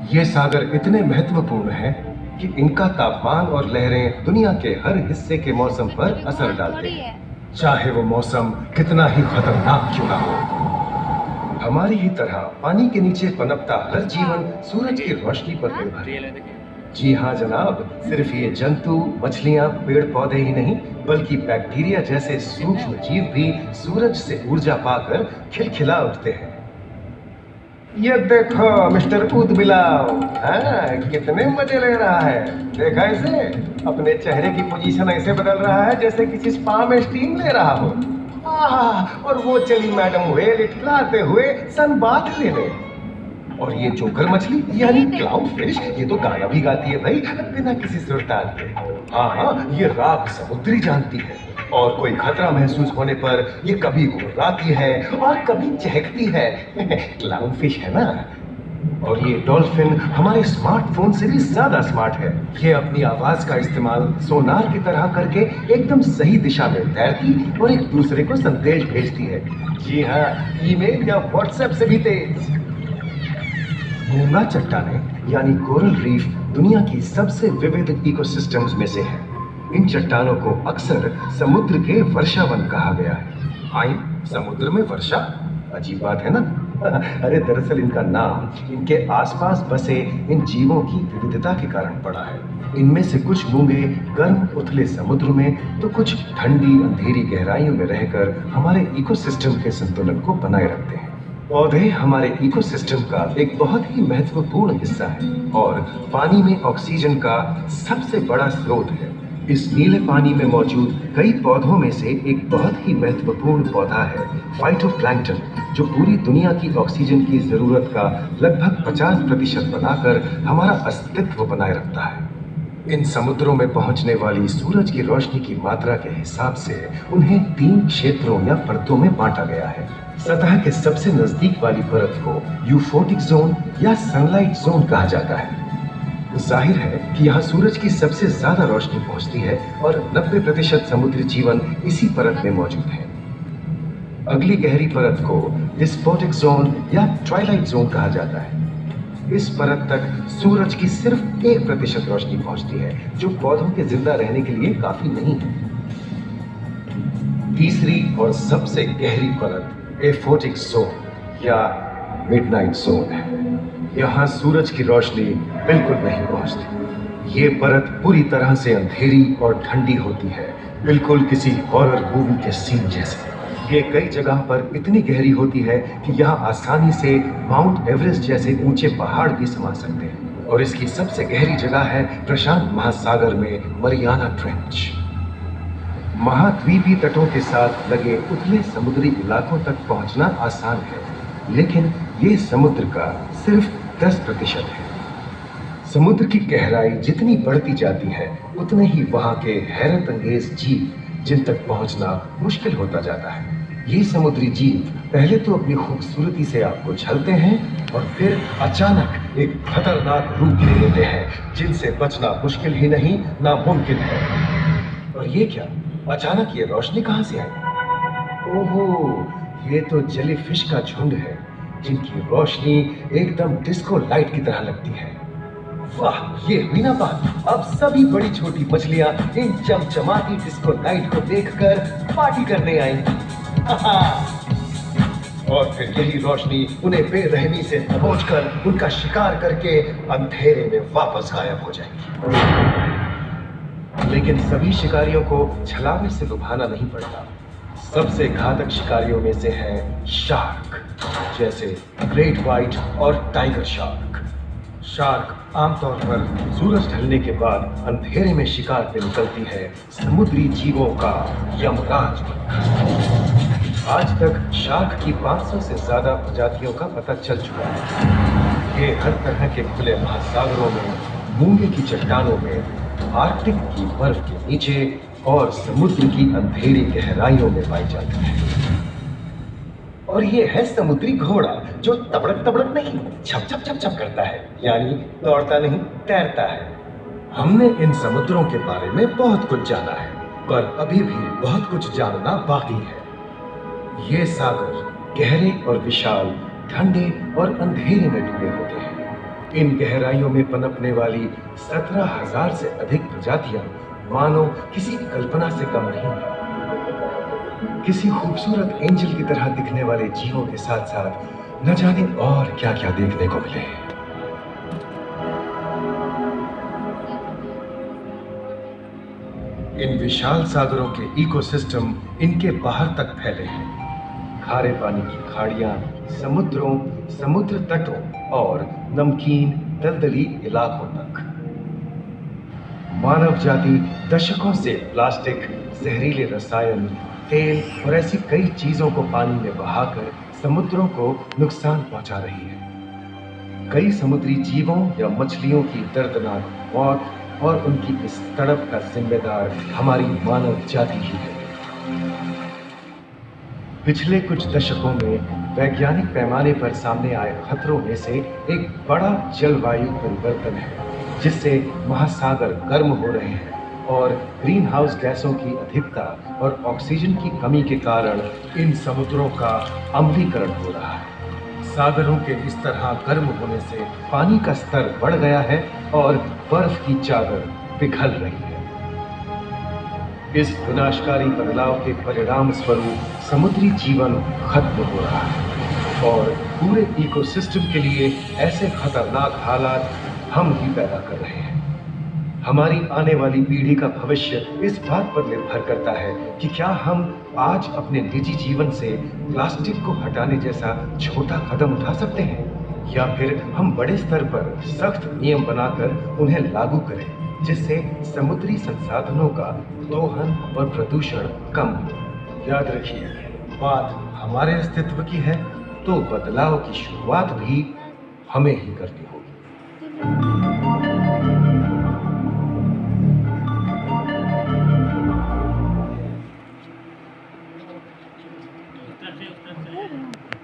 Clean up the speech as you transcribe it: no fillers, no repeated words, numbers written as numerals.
ये सागर इतने महत्वपूर्ण हैं कि इनका तापमान और लहरें दुनिया के हर हिस्से के मौसम पर असर डालते हैं, चाहे वो मौसम कितना ही खतरनाक क्यों ना हो। हमारी ही तरह पानी के नीचे पनपता हर जीवन सूरज की रोशनी पर निर्भर है। जी हाँ जनाब, सिर्फ ये जंतु, मछलियाँ, पेड़ पौधे ही नहीं, बल्कि बैक्टीरिया जैसे सूक्ष्म जीव भी सूरज से ऊर्जा पाकर खिलखिला उठते हैं। ये देखो मिस्टर ऊदबिलाव, हाँ कितने मजे ले रहा है। देखा इसे, अपने चेहरे की पोजीशन ऐसे बदल रहा है जैसे किसी स्पा में स्टीम ले रहा हो। और वो चली मैडम व्हेल इटलाते हुए सनबाथ लेने। और ये जोकर मछली यानी क्लाउन फिश, ये तो गाना भी गाती है भाई, बिना किसी सुरताल के। हाँ, ये राग समुद्री जानती है और कोई खतरा महसूस होने पर ये कभी गुर्राती है और कभी चहकती है। क्लाउन फिश है ना। और ये डॉल्फिन हमारे स्मार्टफोन से भी ज्यादा स्मार्ट है। ये अपनी आवाज का इस्तेमाल सोनार की तरह करके एकदम सही दिशा में तैरती और एक दूसरे को संदेश भेजती है। जी हाँ, ईमेल या व्हाट्सएप से भी तेज। मूंगा चट्टानें यानी कोरल रीफ दुनिया की सबसे विविध इकोसिस्टम्स में से है। इन चट्टानों को अक्सर समुद्र के वर्षावन कहा गया है। आई, समुद्र में वर्षा, अजीब बात है ना। अरे दरअसल इनका नाम इनके आसपास बसे इन जीवों की विविधता के कारण पड़ा है। इनमें से कुछ मूंगे गर्म उथले समुद्र में, तो कुछ ठंडी अंधेरी गहराइयों में रहकर हमारे इकोसिस्टम के संतुलन को बनाए रखते हैं। पौधे हमारे इकोसिस्टम का एक बहुत ही महत्वपूर्ण हिस्सा है और पानी में ऑक्सीजन का सबसे बड़ा स्रोत है। इस नीले पानी में मौजूद कई पौधों में से एक बहुत ही महत्वपूर्ण पौधा है फाइटोप्लैंक्टन, जो पूरी दुनिया की ऑक्सीजन की जरूरत का लगभग 50% बनाकर हमारा अस्तित्व बनाए रखता है। इन समुद्रों में पहुंचने वाली सूरज की रोशनी की मात्रा के हिसाब से उन्हें 3 क्षेत्रों या परतों में बांटा गया है। सतह के सबसे नजदीक वाली परत को यूफोटिक जोन या सनलाइट जोन कहा जाता है। जाहिर है कि यहाँ सूरज की सबसे ज्यादा रोशनी पहुंचती है और 90% समुद्री जीवन इसी परत में मौजूद है। अगली गहरी परत को डिस्पोटिक जोन या ट्वाइलाइट जोन कहा जाता है। इस परत तक सूरज की सिर्फ 1% रोशनी पहुंचती है, जो पौधों के जिंदा रहने के लिए काफी नहीं है। तीसरी और सबसे गहरी परत एफोटिक जोन या मिडनाइट जोन है। यहाँ सूरज की रोशनी बिल्कुल नहीं पहुंचती। ये परत पूरी तरह से अंधेरी और ठंडी होती है, बिल्कुल किसी हॉरर मूवी के सीन जैसे। ये कई जगह पर इतनी गहरी होती है कि यहाँ आसानी से माउंट एवरेस्ट जैसे ऊंचे पहाड़ भी समा सकते हैं। और इसकी सबसे गहरी जगह है प्रशांत महासागर में मरियाना ट्रेंच। महाद्वीपीय तटों के साथ लगे उथले समुद्री इलाकों तक पहुंचना आसान है, लेकिन ये समुद्र का सिर्फ 10% है। समुद्र की गहराई जितनी बढ़ती जाती है, उतने ही वहां के हैरत अंगेज जीव जिन तक पहुंचना मुश्किल होता जाता है। ये समुद्री जीव पहले तो अपनी खूबसूरती से आपको छलते हैं और फिर अचानक एक खतरनाक रूप ले लेते हैं, जिनसे बचना मुश्किल ही नहीं, नामुमकिन है। और ये क्या, अचानक ये रोशनी कहां से आई? ओहो, ये तो जेलीफिश का झुंड है, जिनकी रोशनी एकदम डिस्को लाइट की तरह लगती है। वाह, ये हुई ना बात। अब सभी बड़ी छोटी मछलियां इन चमचमाती डिस्को लाइट को देखकर पार्टी करने आएंगी। और फिर यही रोशनी उन्हें बेरहमी से दबोचकर उनका शिकार करके अंधेरे में वापस गायब हो जाएगी। लेकिन सभी शिकारियों को छलावे से लुभाना नहीं पड़ता। सबसे घातक शिकारियों में से है शार्क, जैसे ग्रेट व्हाइट और टाइगर शार्क। शार्क आमतौर पर सूरज ढलने के बाद अंधेरे में शिकार पे निकलती है, समुद्री जीवों का यमराज बनकर। आज तक शार्क की 500 से ज्यादा प्रजातियों का पता चल चुका है। ये हर तरह के खुले महासागरों में, मूंगे की चट्टानों में, आर्कटिक की बर्फ के नीचे और समुद्र की अंधेरी गहराइयों में पाई जाती है। और ये है समुद्री घोड़ा, जो तबड़क तबड़क नहीं, छप छप छप छप करता है, यानी दौड़ता नहीं, तैरता है। हमने इन समुद्रों के बारे में बहुत कुछ जाना है, पर अभी भी बहुत कुछ जानना बाकी है। ये सागर गहरे और विशाल, ठंडे और अंधेरे में डूबे होते हैं। इन गहराइयों में पनपने वाली 17,000 से अधिक प्रजातियां मानो किसी कल्पना से कम नहीं है। किसी खूबसूरत एंजल की तरह दिखने वाले जीवों के साथ साथ न जाने और क्या क्या देखने को मिले। इन विशाल सागरों के इकोसिस्टम इनके बाहर तक फैले हैं। खारे पानी की खाड़ियां, समुद्रों, समुद्र तटों और नमकीन दलदली इलाकों तक। मानव जाति दशकों से प्लास्टिक, जहरीले रसायन, तेल और ऐसी कई चीजों को पानी में बहाकर समुद्रों को नुकसान पहुंचा रही है। कई समुद्री जीवों या मछलियों की दर्दनाक मौत और उनकी इस तड़प का जिम्मेदार हमारी मानव जाति ही है। पिछले कुछ दशकों में वैज्ञानिक पैमाने पर सामने आए खतरों में से एक बड़ा जलवायु परिवर्तन है, जिससे महासागर गर्म हो रहे हैं और ग्रीन हाउस गैसों की अधिकता और ऑक्सीजन की कमी के कारण इन समुद्रों का अम्लीकरण हो रहा है। सागरों के इस तरह गर्म होने से पानी का स्तर बढ़ गया है और बर्फ की चादर पिघल रही है। इस विनाशकारी बदलाव के परिणाम स्वरूप समुद्री जीवन खत्म हो रहा है और पूरे इकोसिस्टम के लिए ऐसे खतरनाक हालात हम ही पैदा कर रहे हैं। हमारी आने वाली पीढ़ी का भविष्य इस बात पर निर्भर करता है कि क्या हम आज अपने निजी जीवन से प्लास्टिक को हटाने जैसा छोटा कदम उठा सकते हैं, या फिर हम बड़े स्तर पर सख्त नियम बनाकर उन्हें लागू करें, जिससे समुद्री संसाधनों का दोहन और प्रदूषण कम हो। याद रखिए, बात हमारे अस्तित्व की है तो बदलाव की शुरुआत भी हमें ही करनी होगी। उत्तर से